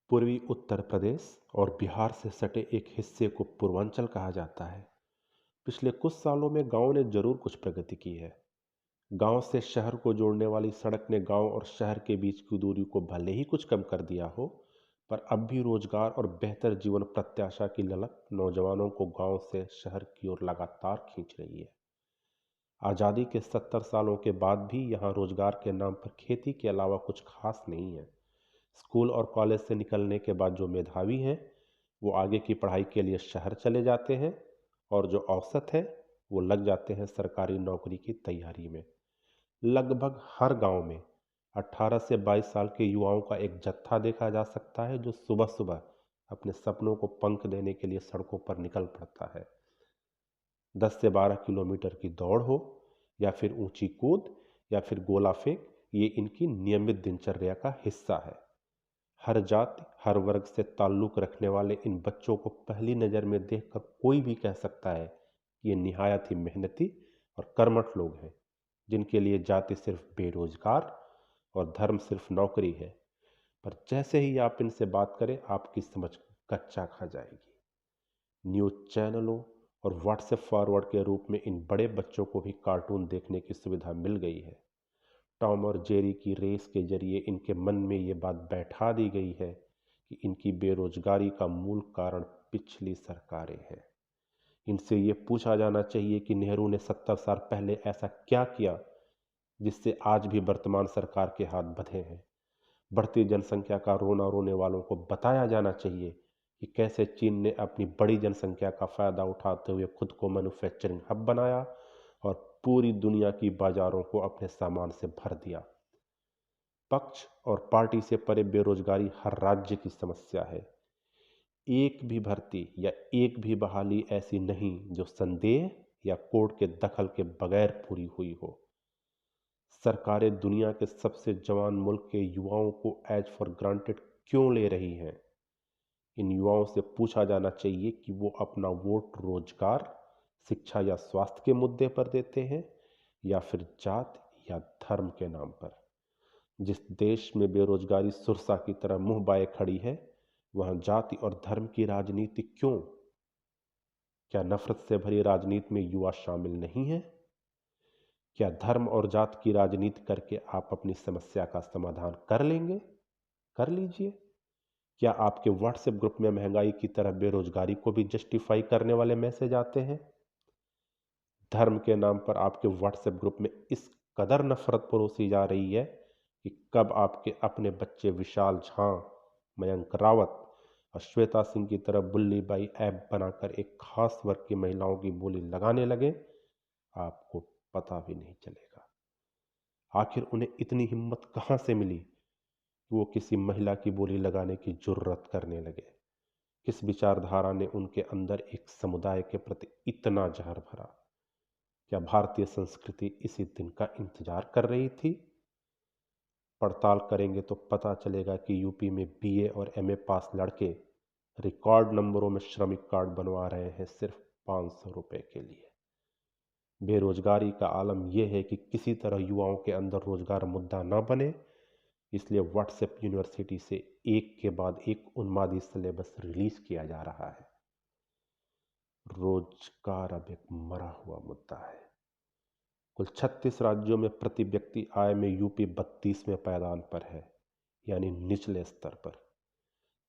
पूर्वी उत्तर प्रदेश और बिहार से सटे एक हिस्से को पूर्वांचल कहा जाता है। पिछले कुछ सालों में गांव ने जरूर कुछ प्रगति की है। गांव से शहर को जोड़ने वाली सड़क ने गांव और शहर के बीच की दूरी को भले ही कुछ कम कर दिया हो, पर अब भी रोजगार और बेहतर जीवन प्रत्याशा की ललक नौजवानों को गांव से शहर की ओर लगातार खींच रही है। आज़ादी के 70 सालों के बाद भी यहाँ रोजगार के नाम पर खेती के अलावा कुछ खास नहीं है। स्कूल और कॉलेज से निकलने के बाद जो मेधावी हैं वो आगे की पढ़ाई के लिए शहर चले जाते हैं, और जो औसत है वो लग जाते हैं सरकारी नौकरी की तैयारी में। लगभग हर गांव में 18 से 22 साल के युवाओं का एक जत्था देखा जा सकता है जो सुबह सुबह अपने सपनों को पंख देने के लिए सड़कों पर निकल पड़ता है। 10 से 12 किलोमीटर की दौड़ हो, या फिर ऊंची कूद, या फिर गोला फेंक, ये इनकी नियमित दिनचर्या का हिस्सा है। हर जाति हर वर्ग से ताल्लुक रखने वाले इन बच्चों को पहली नज़र में देखकर कोई भी कह सकता है कि ये निहायत ही मेहनती और कर्मठ लोग हैं, जिनके लिए जाति सिर्फ बेरोजगार और धर्म सिर्फ नौकरी है। पर जैसे ही आप इनसे बात करें आपकी समझ कच्चा खा जाएगी। न्यूज़ चैनलों और व्हाट्सएप फॉरवर्ड के रूप में इन बड़े बच्चों को भी कार्टून देखने की सुविधा मिल गई है। टॉम और जेरी की रेस के जरिए इनके मन में ये बात बैठा दी गई है कि इनकी बेरोजगारी का मूल कारण पिछली सरकारें हैं। इनसे ये पूछा जाना चाहिए कि नेहरू ने 70 साल पहले ऐसा क्या किया जिससे आज भी वर्तमान सरकार के हाथ बंधे हैं। बढ़ती जनसंख्या का रोना रोने वालों को बताया जाना चाहिए कि कैसे चीन ने अपनी बड़ी जनसंख्या का फायदा उठाते हुए खुद को मैन्युफैक्चरिंग हब बनाया और पूरी दुनिया की बाजारों को अपने सामान से भर दिया। पक्ष और पार्टी से परे बेरोजगारी हर राज्य की समस्या है। एक भी भर्ती या एक भी बहाली ऐसी नहीं जो संदेह या कोर्ट के दखल के बगैर पूरी हुई हो। सरकारें दुनिया के सबसे जवान मुल्क के युवाओं को एज फॉर ग्रांटेड क्यों ले रही हैं? इन युवाओं से पूछा जाना चाहिए कि वो अपना वोट रोजगार, शिक्षा या स्वास्थ्य के मुद्दे पर देते हैं, या फिर जात या धर्म के नाम पर। जिस देश में बेरोजगारी सुरसा की तरह मुंह बाए खड़ी है, वहां जाति और धर्म की राजनीति क्यों? क्या नफरत से भरी राजनीति में युवा शामिल नहीं है? क्या धर्म और जात की राजनीति करके आप अपनी समस्या का समाधान कर लेंगे? कर लीजिए। क्या आपके व्हाट्सएप ग्रुप में महंगाई की तरह बेरोजगारी को भी जस्टिफाई करने वाले मैसेज आते हैं? धर्म के नाम पर आपके व्हाट्सएप ग्रुप में इस कदर नफरत परोसी जा रही है कि कब आपके अपने बच्चे विशाल झां, मयंक रावत और श्वेता सिंह की तरह बुल्ली बाई ऐप बनाकर एक खास वर्ग की महिलाओं की बोली लगाने लगे, आपको पता भी नहीं चलेगा। आखिर उन्हें इतनी हिम्मत कहां से मिली कि वो किसी महिला की बोली लगाने की जुर्रत करने लगे? किस विचारधारा ने उनके अंदर एक समुदाय के प्रति इतना जहर भरा? क्या भारतीय संस्कृति इसी दिन का इंतजार कर रही थी? पड़ताल करेंगे तो पता चलेगा कि यूपी में बीए और एमए पास लड़के रिकॉर्ड नंबरों में श्रमिक कार्ड बनवा रहे हैं सिर्फ 500 रुपए के लिए। बेरोजगारी का आलम यह है कि किसी तरह युवाओं के अंदर रोजगार मुद्दा न बने, इसलिए व्हाट्सएप यूनिवर्सिटी से एक के बाद एक उन्मादी सिलेबस रिलीज किया जा रहा है। रोजगार अब एक मरा हुआ मुद्दा है। कुल 36 राज्यों में प्रति व्यक्ति आय में यूपी 32वें पायदान पर है, यानी निचले स्तर पर।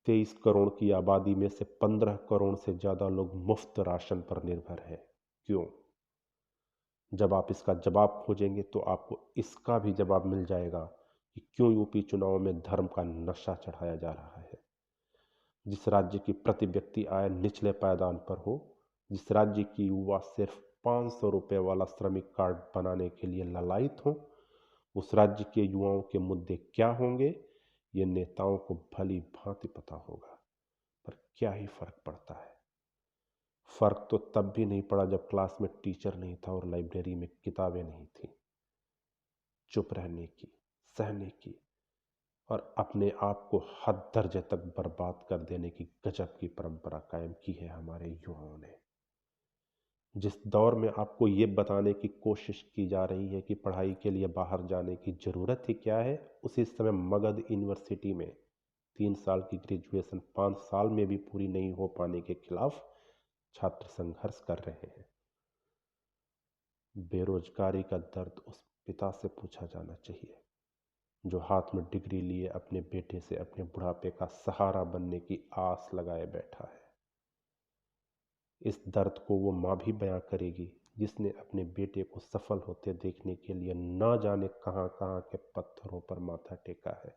23 करोड़ की आबादी में से 15 करोड़ से ज्यादा लोग मुफ्त राशन पर निर्भर हैं। क्यों? जब आप इसका जवाब खोजेंगे तो आपको इसका भी जवाब मिल जाएगा कि क्यों यूपी चुनाव में धर्म का नशा चढ़ाया जा रहा है। जिस राज्य की प्रति व्यक्ति आय निचले पायदान पर हो, जिस राज्य की युवा सिर्फ 500 रुपये वाला श्रमिक कार्ड बनाने के लिए ललायित हो, उस राज्य के युवाओं के मुद्दे क्या होंगे ये नेताओं को भली भांति पता होगा। पर क्या ही फर्क पड़ता है? फर्क तो तब भी नहीं पड़ा जब क्लास में टीचर नहीं था और लाइब्रेरी में किताबें नहीं थी। चुप रहने की, सहने की और अपने आप को हद दर्जे तक बर्बाद कर देने की गजब की परंपरा कायम की है हमारे युवाओं ने। जिस दौर में आपको ये बताने की कोशिश की जा रही है कि पढ़ाई के लिए बाहर जाने की जरूरत ही क्या है, उसी समय मगध यूनिवर्सिटी में 3 साल की ग्रेजुएशन 5 साल में भी पूरी नहीं हो पाने के खिलाफ छात्र संघर्ष कर रहे हैं। बेरोजगारी का दर्द उस पिता से पूछा जाना चाहिए जो हाथ में डिग्री लिए अपने बेटे से अपने बुढ़ापे का सहारा बनने की आस लगाए बैठा है। इस दर्द को वो माँ भी बयां करेगी जिसने अपने बेटे को सफल होते देखने के लिए ना जाने कहां कहां के पत्थरों पर माथा टेका है।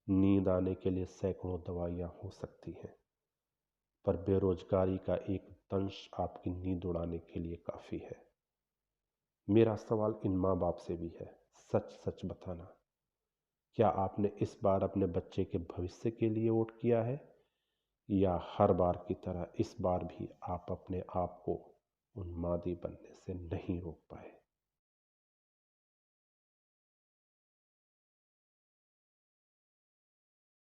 नींद आने के लिए सैकड़ों दवाइयां हो सकती हैं, पर बेरोजगारी का एक दंश आपकी नींद उड़ाने के लिए काफी है। मेरा सवाल इन माँ बाप से भी है, सच सच बताना, क्या आपने इस बार अपने बच्चे के भविष्य के लिए वोट किया है, या हर बार की तरह इस बार भी आप अपने आप को उन्मादी बनने से नहीं रोक पाए?